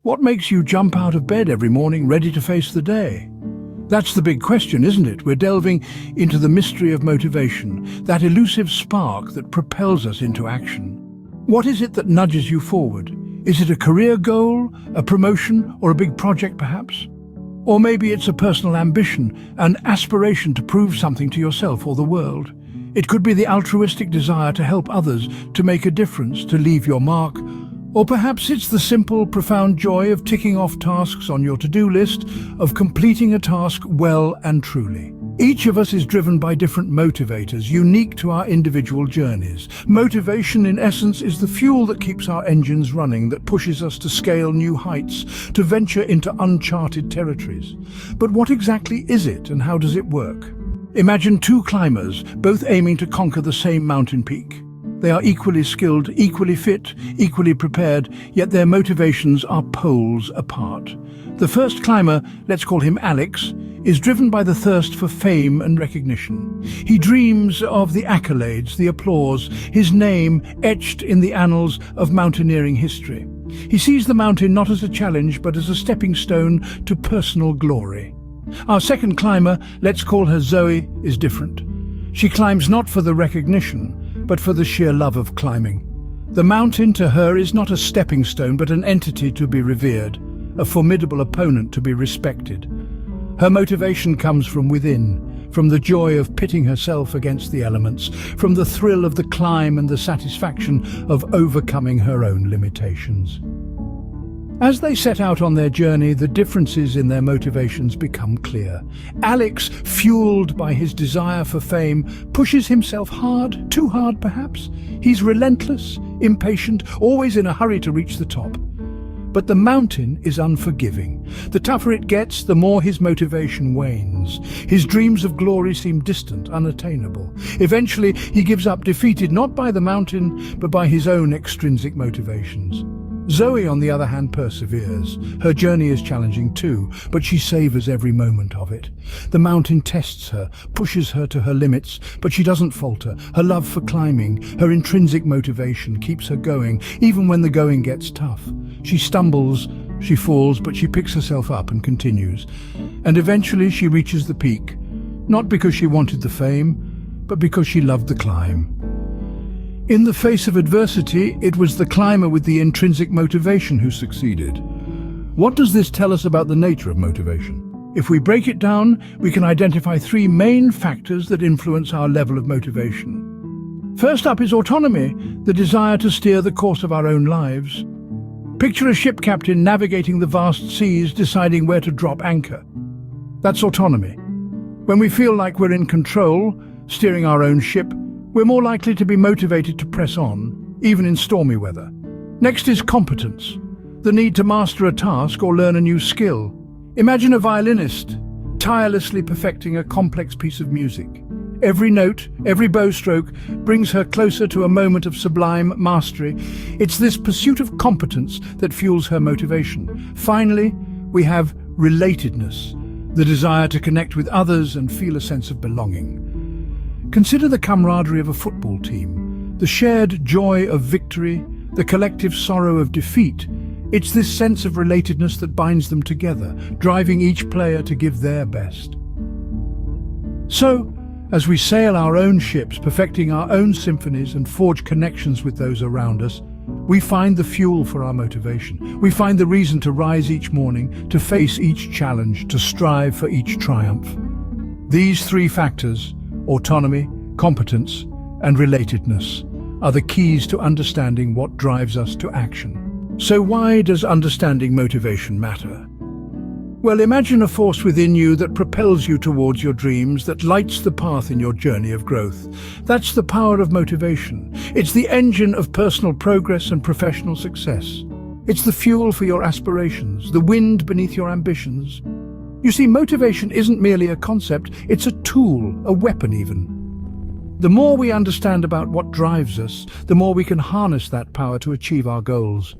What makes you jump out of bed every morning ready to face the day? That's the big question, isn't it? We're delving into the mystery of motivation, that elusive spark that propels us into action. What is it that nudges you forward? Is it a career goal, a promotion, or a big project perhaps? Or maybe it's a personal ambition, an aspiration to prove something to yourself or the world. It could be the altruistic desire to help others, to make a difference, to leave your mark. Or perhaps it's the simple, profound joy of ticking off tasks on your to-do list, of completing a task well and truly. Each of us is driven by different motivators, unique to our individual journeys. Motivation, in essence, is the fuel that keeps our engines running, that pushes us to scale new heights, to venture into uncharted territories. But what exactly is it, and how does it work? Imagine two climbers, both aiming to conquer the same mountain peak. They are equally skilled, equally fit, equally prepared, yet their motivations are poles apart. The first climber, let's call him Alex, is driven by the thirst for fame and recognition. He dreams of the accolades, the applause, his name etched in the annals of mountaineering history. He sees the mountain not as a challenge, but as a stepping stone to personal glory. Our second climber, let's call her Zoe, is different. She climbs not for the recognition, but for the sheer love of climbing. The mountain to her is not a stepping stone, but an entity to be revered, a formidable opponent to be respected. Her motivation comes from within, from the joy of pitting herself against the elements, from the thrill of the climb and the satisfaction of overcoming her own limitations. As they set out on their journey, the differences in their motivations become clear. Alex, fueled by his desire for fame, pushes himself hard, too hard perhaps. He's relentless, impatient, always in a hurry to reach the top. But the mountain is unforgiving. The tougher it gets, the more his motivation wanes. His dreams of glory seem distant, unattainable. Eventually, he gives up, defeated not by the mountain, but by his own extrinsic motivations. Zoe, on the other hand, perseveres. Her journey is challenging too, but she savors every moment of it. The mountain tests her, pushes her to her limits, but she doesn't falter. Her love for climbing, her intrinsic motivation keeps her going, even when the going gets tough. She stumbles, she falls, but she picks herself up and continues. And eventually she reaches the peak, not because she wanted the fame, but because she loved the climb. In the face of adversity, it was the climber with the intrinsic motivation who succeeded. What does this tell us about the nature of motivation? If we break it down, we can identify three main factors that influence our level of motivation. First up is autonomy, the desire to steer the course of our own lives. Picture a ship captain navigating the vast seas, deciding where to drop anchor. That's autonomy. When we feel like we're in control, steering our own ship, we're more likely to be motivated to press on, even in stormy weather. Next is competence, the need to master a task or learn a new skill. Imagine a violinist tirelessly perfecting a complex piece of music. Every note, every bow stroke brings her closer to a moment of sublime mastery. It's this pursuit of competence that fuels her motivation. Finally, we have relatedness, the desire to connect with others and feel a sense of belonging. Consider the camaraderie of a football team, the shared joy of victory, the collective sorrow of defeat. It's this sense of relatedness that binds them together, driving each player to give their best. So, as we sail our own ships, perfecting our own symphonies and forge connections with those around us, we find the fuel for our motivation. We find the reason to rise each morning, to face each challenge, to strive for each triumph. These three factors, autonomy, competence, and relatedness, are the keys to understanding what drives us to action. So why does understanding motivation matter? Well, imagine a force within you that propels you towards your dreams, that lights the path in your journey of growth. That's the power of motivation. It's the engine of personal progress and professional success. It's the fuel for your aspirations, the wind beneath your ambitions. You see, motivation isn't merely a concept, it's a tool, a weapon even. The more we understand about what drives us, the more we can harness that power to achieve our goals.